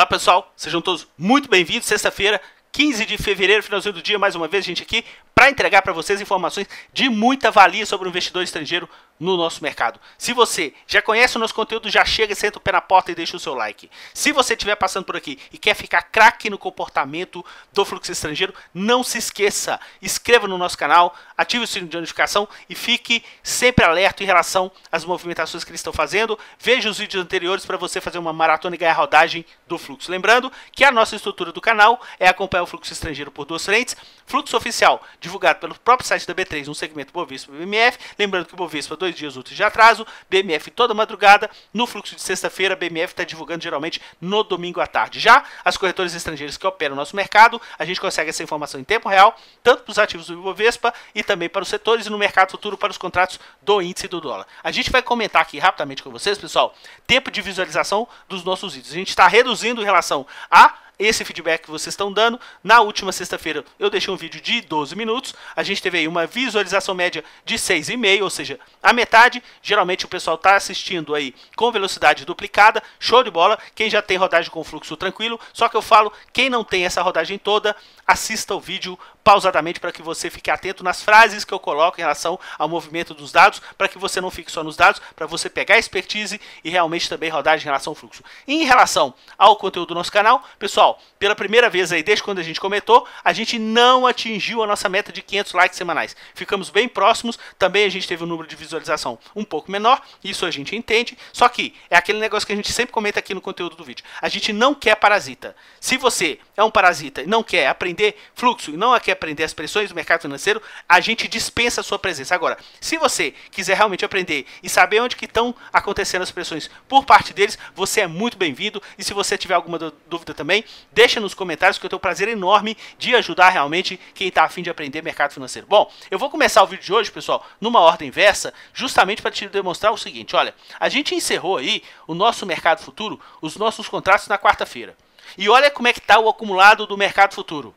Olá pessoal, sejam todos muito bem-vindos. Sexta-feira, 15 de fevereiro, finalzinho do dia, mais uma vez, gente aqui para entregar para vocês informações de muita valia sobre o investidor estrangeiro no nosso mercado. Se você já conhece o nosso conteúdo, já chega, senta o pé na porta e deixa o seu like. Se você estiver passando por aqui e quer ficar craque no comportamento do fluxo estrangeiro, não se esqueça, inscreva no nosso canal, ative o sininho de notificação e fique sempre alerta em relação às movimentações que eles estão fazendo. Veja os vídeos anteriores para você fazer uma maratona e ganhar rodagem do fluxo. Lembrando que a nossa estrutura do canal é acompanhar o fluxo estrangeiro por duas frentes: fluxo oficial, divulgado pelo próprio site da B3 no segmento Bovespa e BMF. Lembrando que o Bovespa 2 dias úteis de atraso, BMF toda madrugada. No fluxo de sexta-feira, BMF está divulgando geralmente no domingo à tarde. Já as corretoras estrangeiras que operam no nosso mercado, a gente consegue essa informação em tempo real, tanto para os ativos do Bovespa e também para os setores, e no mercado futuro para os contratos do índice do dólar. A gente vai comentar aqui rapidamente com vocês, pessoal, tempo de visualização dos nossos vídeos. A gente está reduzindo em relação a esse feedback que vocês estão dando. Na última sexta-feira eu deixei um vídeo de 12 minutos, a gente teve aí uma visualização média de 6,5, ou seja, a metade. Geralmente o pessoal está assistindo aí com velocidade duplicada, show de bola. Quem já tem rodagem com fluxo tranquilo, só que eu falo, quem não tem essa rodagem toda, assista o vídeo pausadamente para que você fique atento nas frases que eu coloco em relação ao movimento dos dados, para que você não fique só nos dados, para você pegar expertise e realmente também rodagem em relação ao fluxo. Em relação ao conteúdo do nosso canal, pessoal, pela primeira vez aí, desde quando a gente comentou, a gente não atingiu a nossa meta de 500 likes semanais. Ficamos bem próximos, também a gente teve um número de visualização um pouco menor, isso a gente entende, só que é aquele negócio que a gente sempre comenta aqui no conteúdo do vídeo. A gente não quer parasita. Se você é um parasita e não quer aprender fluxo e não quer aprender as pressões do mercado financeiro, a gente dispensa a sua presença. Agora, se você quiser realmente aprender e saber onde que estão acontecendo as pressões por parte deles, você é muito bem-vindo. E se você tiver alguma dúvida também, deixa nos comentários, que eu tenho um prazer enorme de ajudar realmente quem está a fim de aprender mercado financeiro. Bom, eu vou começar o vídeo de hoje, pessoal, numa ordem inversa, justamente para te demonstrar o seguinte. Olha, a gente encerrou aí o nosso mercado futuro, os nossos contratos na quarta-feira. E olha como é que está o acumulado do mercado futuro.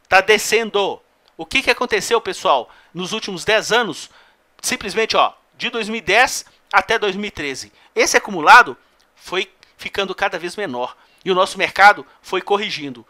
Está descendo. O que aconteceu, pessoal, nos últimos 10 anos? Simplesmente, ó, de 2010 até 2013. Esse acumulado foi ficando cada vez menor. E o nosso mercado foi corrigindo.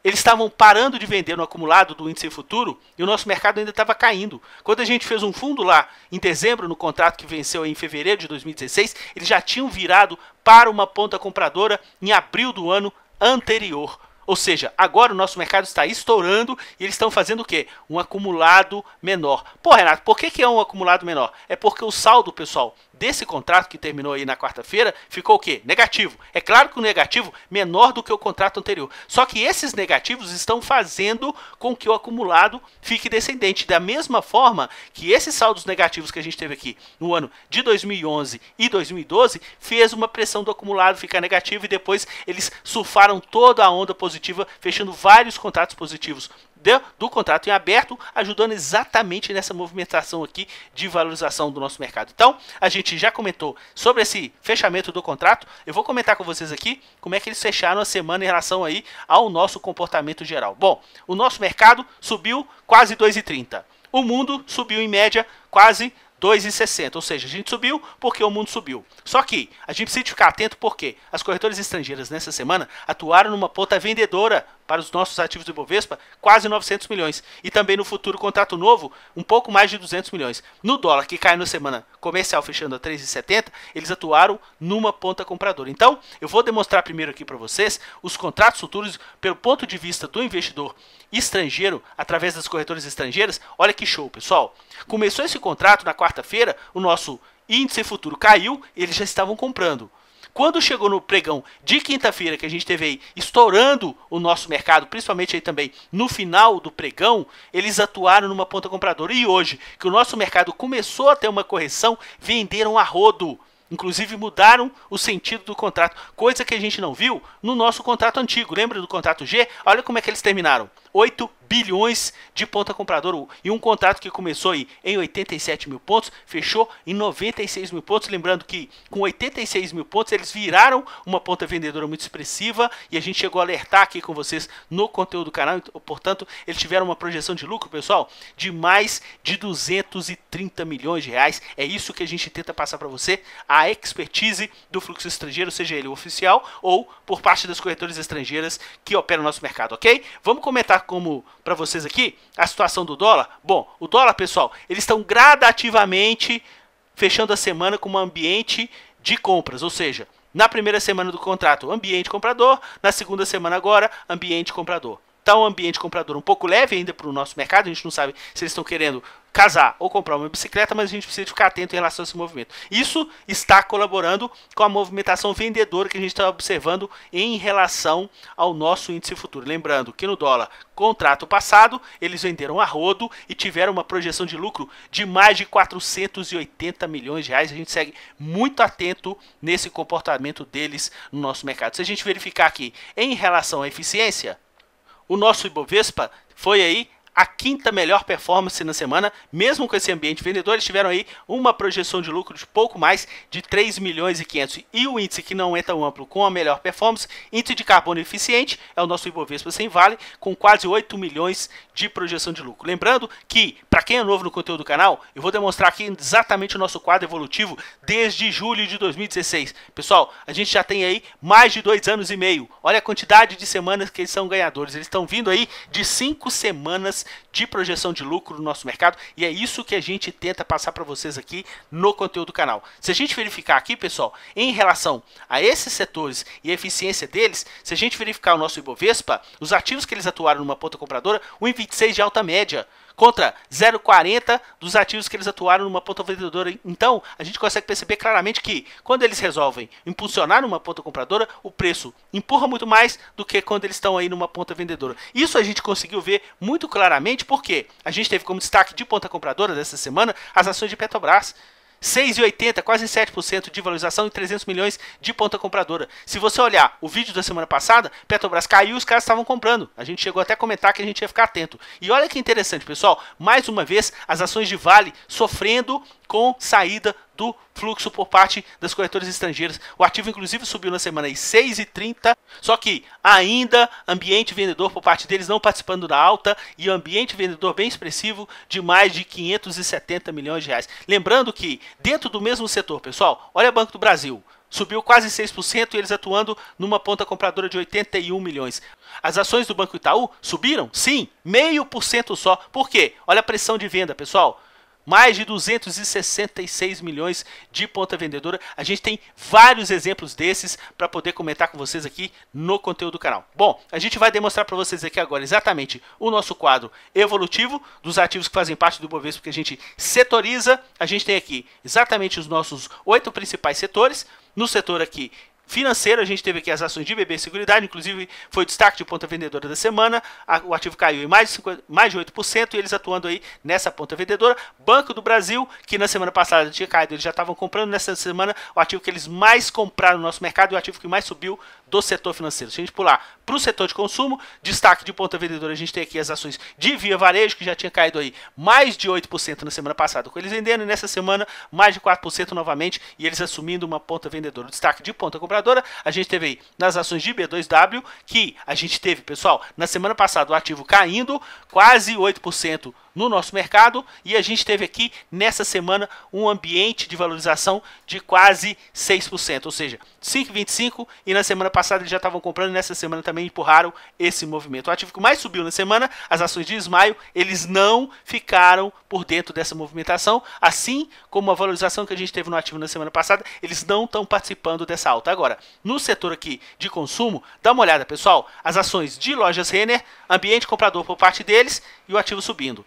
Eles estavam parando de vender no acumulado do índice futuro e o nosso mercado ainda estava caindo. Quando a gente fez um fundo lá em dezembro, no contrato que venceu em fevereiro de 2016, eles já tinham virado para uma ponta compradora em abril do ano anterior. Ou seja, agora o nosso mercado está estourando e eles estão fazendo o quê? Um acumulado menor. Pô, Renato, por que é um acumulado menor? É porque o saldo, pessoal, desse contrato que terminou aí na quarta-feira ficou o quê? Negativo. É claro que o negativo menor do que o contrato anterior. Só que esses negativos estão fazendo com que o acumulado fique descendente. Da mesma forma que esses saldos negativos que a gente teve aqui no ano de 2011 e 2012 fez uma pressão do acumulado ficar negativo e depois eles surfaram toda a onda positiva, fechando vários contratos positivos do contrato em aberto, ajudando exatamente nessa movimentação aqui de valorização do nosso mercado. Então, a gente já comentou sobre esse fechamento do contrato. Eu vou comentar com vocês aqui como é que eles fecharam a semana em relação aí ao nosso comportamento geral. Bom, o nosso mercado subiu quase 2,30. O mundo subiu em média quase 2,60, ou seja, a gente subiu porque o mundo subiu. Só que a gente precisa ficar atento porque as corretoras estrangeiras nessa semana atuaram numa ponta vendedora para os nossos ativos do Ibovespa, quase 900 milhões. E também no futuro contrato novo, um pouco mais de 200 milhões. No dólar, que cai na semana comercial fechando a 3,70, eles atuaram numa ponta compradora. Então, eu vou demonstrar primeiro aqui para vocês os contratos futuros pelo ponto de vista do investidor estrangeiro, através das corretoras estrangeiras. Olha que show, pessoal. Começou esse contrato na quarta-feira, o nosso índice futuro caiu, eles já estavam comprando. Quando chegou no pregão de quinta-feira, que a gente teve aí estourando o nosso mercado, principalmente aí também no final do pregão, eles atuaram numa ponta compradora. E hoje, que o nosso mercado começou a ter uma correção, venderam a rodo. Inclusive mudaram o sentido do contrato, coisa que a gente não viu no nosso contrato antigo. Lembra do contrato G? Olha como é que eles terminaram. 8 bilhões de ponta compradora e um contrato que começou aí em 87 mil pontos, fechou em 96 mil pontos. Lembrando que com 86 mil pontos eles viraram uma ponta vendedora muito expressiva e a gente chegou a alertar aqui com vocês no conteúdo do canal. Portanto, eles tiveram uma projeção de lucro, pessoal, de mais de 230 milhões de reais. É isso que a gente tenta passar para você, a expertise do fluxo estrangeiro, seja ele oficial ou por parte das corretoras estrangeiras que operam no nosso mercado, ok? Vamos comentar como para vocês aqui a situação do dólar. Bom, o dólar, pessoal, eles estão gradativamente fechando a semana com um ambiente de compras, ou seja, na primeira semana do contrato, ambiente comprador, na segunda semana agora, ambiente comprador. Está um ambiente comprador um pouco leve ainda para o nosso mercado, a gente não sabe se eles estão querendo casar ou comprar uma bicicleta, mas a gente precisa ficar atento em relação a esse movimento. Isso está colaborando com a movimentação vendedora que a gente está observando em relação ao nosso índice futuro. Lembrando que no dólar, contrato passado, eles venderam a rodo e tiveram uma projeção de lucro de mais de 480 milhões de reais. A gente segue muito atento nesse comportamento deles no nosso mercado. Se a gente verificar aqui em relação à eficiência, o nosso Ibovespa foi aí a quinta melhor performance na semana, mesmo com esse ambiente vendedor. Eles tiveram aí uma projeção de lucro de pouco mais de 3 milhões e 500. E o índice que não é tão amplo com a melhor performance, índice de carbono eficiente, é o nosso Ibovespa sem vale, com quase 8 milhões de projeção de lucro. Lembrando que, para quem é novo no conteúdo do canal, eu vou demonstrar aqui exatamente o nosso quadro evolutivo desde julho de 2016. Pessoal, a gente já tem aí mais de 2 anos e meio. Olha a quantidade de semanas que eles são ganhadores. Eles estão vindo aí de 5 semanas de projeção de lucro no nosso mercado, e é isso que a gente tenta passar para vocês aqui no conteúdo do canal. Se a gente verificar aqui, pessoal, em relação a esses setores e a eficiência deles, se a gente verificar o nosso Ibovespa, os ativos que eles atuaram numa ponta compradora, 1,26 de alta média, contra 0,40 dos ativos que eles atuaram numa ponta vendedora. Então, a gente consegue perceber claramente que quando eles resolvem impulsionar numa ponta compradora, o preço empurra muito mais do que quando eles estão aí numa ponta vendedora. Isso a gente conseguiu ver muito claramente porque a gente teve como destaque de ponta compradora dessa semana as ações de Petrobras. 6,80, quase 7% de valorização e 300 milhões de ponta compradora. Se você olhar o vídeo da semana passada, Petrobras caiu e os caras estavam comprando. A gente chegou até a comentar que a gente ia ficar atento. E olha que interessante, pessoal. Mais uma vez, as ações de Vale sofrendo com saída do fluxo por parte das corretoras estrangeiras. O ativo, inclusive, subiu na semana aí 6,30. Só que ainda ambiente vendedor por parte deles não participando da alta e ambiente vendedor bem expressivo de mais de 570 milhões de reais. Lembrando que dentro do mesmo setor, pessoal, olha o Banco do Brasil. Subiu quase 6% e eles atuando numa ponta compradora de 81 milhões. As ações do Banco Itaú subiram? Sim, 0,5% só. Por quê? Olha a pressão de venda, pessoal. Mais de 266 milhões de ponta vendedora. A gente tem vários exemplos desses para poder comentar com vocês aqui no conteúdo do canal. Bom, a gente vai demonstrar para vocês aqui agora exatamente o nosso quadro evolutivo dos ativos que fazem parte do Ibovespa, que a gente setoriza. A gente tem aqui exatamente os nossos 8 principais setores. No setor aqui financeiro, a gente teve aqui as ações de BB Seguridade, inclusive foi o destaque de ponta vendedora da semana. O ativo caiu em mais de 8% e eles atuando aí nessa ponta vendedora. Banco do Brasil, que na semana passada tinha caído, eles já estavam comprando. Nessa semana, o ativo que eles mais compraram no nosso mercado e o ativo que mais subiu do setor financeiro. Se a gente pular para o setor de consumo, destaque de ponta vendedora, a gente tem aqui as ações de Via Varejo, que já tinha caído aí mais de 8% na semana passada, com eles vendendo, e nessa semana mais de 4% novamente, e eles assumindo uma ponta vendedora. O destaque de ponta compradora, a gente teve aí nas ações de B2W, que a gente teve, pessoal, na semana passada o ativo caindo quase 8% no nosso mercado, e a gente teve aqui nessa semana um ambiente de valorização de quase 6%, ou seja, 5,25, e na semana passada eles já estavam comprando, e nessa semana também empurraram esse movimento. O ativo que mais subiu na semana, as ações de Ismael, eles não ficaram por dentro dessa movimentação, assim como a valorização que a gente teve no ativo na semana passada, eles não estão participando dessa alta. Agora, no setor aqui de consumo, dá uma olhada, pessoal, as ações de lojas Renner, ambiente comprador por parte deles e o ativo subindo.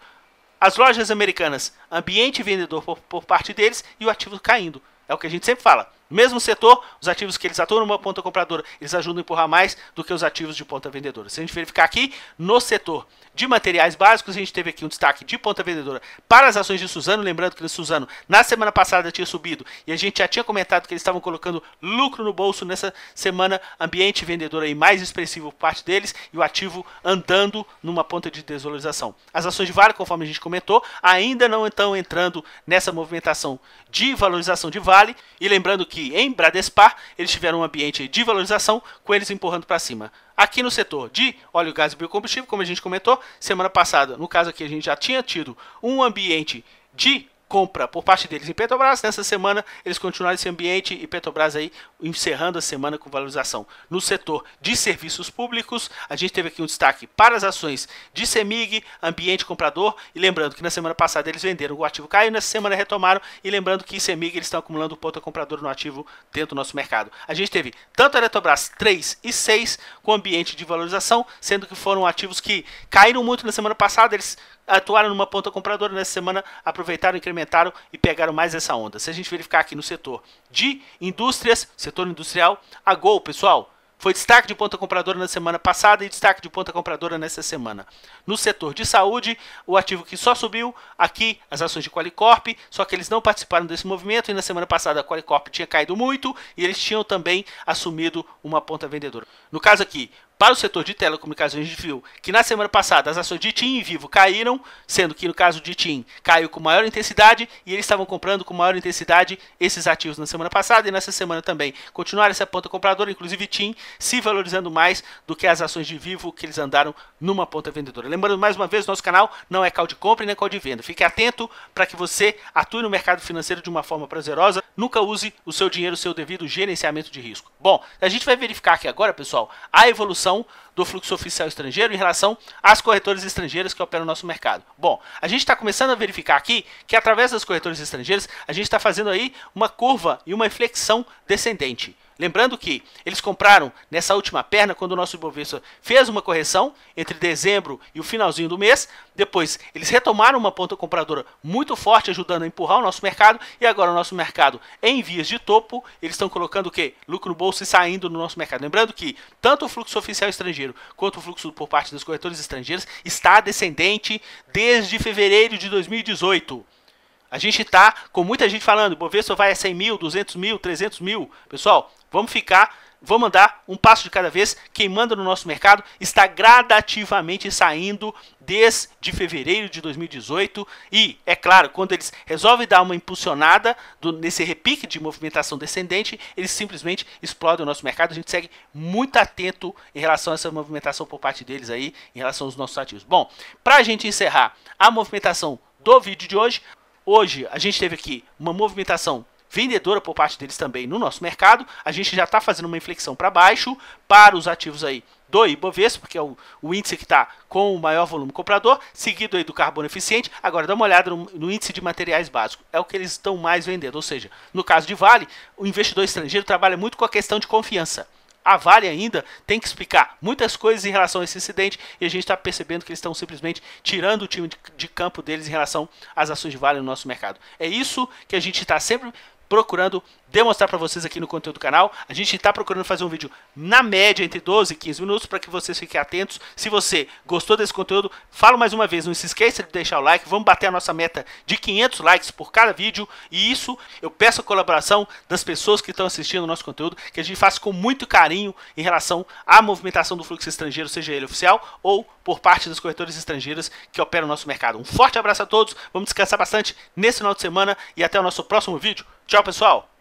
As lojas americanas, ambiente vendedor por parte deles e o ativo caindo. É o que a gente sempre fala. No mesmo setor, os ativos que eles atuam numa ponta compradora, eles ajudam a empurrar mais do que os ativos de ponta vendedora. Se a gente verificar aqui, no setor de materiais básicos, a gente teve aqui um destaque de ponta vendedora para as ações de Suzano, lembrando que a Suzano na semana passada tinha subido e a gente já tinha comentado que eles estavam colocando lucro no bolso nessa semana, ambiente vendedor aí mais expressivo por parte deles e o ativo andando numa ponta de desvalorização. As ações de Vale, conforme a gente comentou, ainda não estão entrando nessa movimentação de valorização de Vale, e lembrando que em Bradespar eles tiveram um ambiente de valorização com eles empurrando para cima. Aqui no setor de óleo, gás e biocombustível, como a gente comentou, semana passada, no caso aqui a gente já tinha tido um ambiente de compra por parte deles em Petrobras. Nessa semana eles continuaram esse ambiente e Petrobras aí encerrando a semana com valorização. No setor de serviços públicos, a gente teve aqui um destaque para as ações de CEMIG, ambiente comprador, e lembrando que na semana passada eles venderam, o ativo caiu, nessa semana retomaram, e lembrando que CEMIG eles estão acumulando ponta compradora no ativo dentro do nosso mercado. A gente teve tanto a Eletrobras 3 e 6 com ambiente de valorização, sendo que foram ativos que caíram muito na semana passada, eles atuaram numa ponta compradora nessa semana, aproveitaram, incrementaram e pegaram mais essa onda. Se a gente verificar aqui no setor de indústrias, setor industrial, a Gol, pessoal, foi destaque de ponta compradora na semana passada e destaque de ponta compradora nessa semana. No setor de saúde, o ativo que só subiu aqui, as ações de Qualicorp, só que eles não participaram desse movimento e na semana passada a Qualicorp tinha caído muito e eles tinham também assumido uma ponta vendedora. No caso aqui, para o setor de telecomunicações, a gente viu que na semana passada as ações de TIM e Vivo caíram, sendo que no caso de TIM caiu com maior intensidade e eles estavam comprando com maior intensidade esses ativos na semana passada e nessa semana também continuaram essa ponta compradora, inclusive TIM se valorizando mais do que as ações de Vivo que eles andaram numa ponta vendedora. Lembrando mais uma vez, nosso canal não é call de compra e nem call de venda. Fique atento para que você atue no mercado financeiro de uma forma prazerosa, nunca use o seu dinheiro, o seu devido gerenciamento de risco. Bom, a gente vai verificar aqui agora, pessoal, a evolução do fluxo oficial estrangeiro em relação às corretoras estrangeiras que operam no nosso mercado. Bom, a gente está começando a verificar aqui que através das corretoras estrangeiras a gente está fazendo aí uma curva e uma inflexão descendente. Lembrando que eles compraram nessa última perna quando o nosso Ibovespa fez uma correção entre dezembro e o finalzinho do mês. Depois eles retomaram uma ponta compradora muito forte, ajudando a empurrar o nosso mercado. E agora o nosso mercado em vias de topo, eles estão colocando o quê? Lucro no bolso e saindo do nosso mercado. Lembrando que tanto o fluxo oficial estrangeiro quanto o fluxo por parte das corretoras estrangeiras está descendente desde fevereiro de 2018. A gente está com muita gente falando, o Bovespa vai a 100 mil, 200 mil, 300 mil. Pessoal, vamos andar um passo de cada vez. Quem manda no nosso mercado está gradativamente saindo desde fevereiro de 2018. E, é claro, quando eles resolvem dar uma impulsionada nesse repique de movimentação descendente, eles simplesmente explodem o nosso mercado. A gente segue muito atento em relação a essa movimentação por parte deles aí, em relação aos nossos ativos. Bom, para a gente encerrar a movimentação do vídeo de hoje, a gente teve aqui uma movimentação vendedora por parte deles também no nosso mercado. A gente já está fazendo uma inflexão para baixo para os ativos aí do Ibovespa, porque é o índice que está com o maior volume comprador, seguido aí do carbono eficiente. Agora dá uma olhada no índice de materiais básicos, é o que eles estão mais vendendo, ou seja, no caso de Vale, o investidor estrangeiro trabalha muito com a questão de confiança. A Vale ainda tem que explicar muitas coisas em relação a esse incidente e a gente está percebendo que eles estão simplesmente tirando o time de campo deles em relação às ações de Vale no nosso mercado. É isso que a gente está sempre procurando demonstrar para vocês aqui no conteúdo do canal. A gente está procurando fazer um vídeo na média entre 12 e 15 minutos para que vocês fiquem atentos. Se você gostou desse conteúdo, falo mais uma vez, não se esqueça de deixar o like. Vamos bater a nossa meta de 500 likes por cada vídeo. E isso eu peço a colaboração das pessoas que estão assistindo o nosso conteúdo, que a gente faça com muito carinho em relação à movimentação do fluxo estrangeiro, seja ele oficial ou por parte das corretoras estrangeiras que operam no nosso mercado. Um forte abraço a todos, vamos descansar bastante nesse final de semana e até o nosso próximo vídeo. Tchau, pessoal!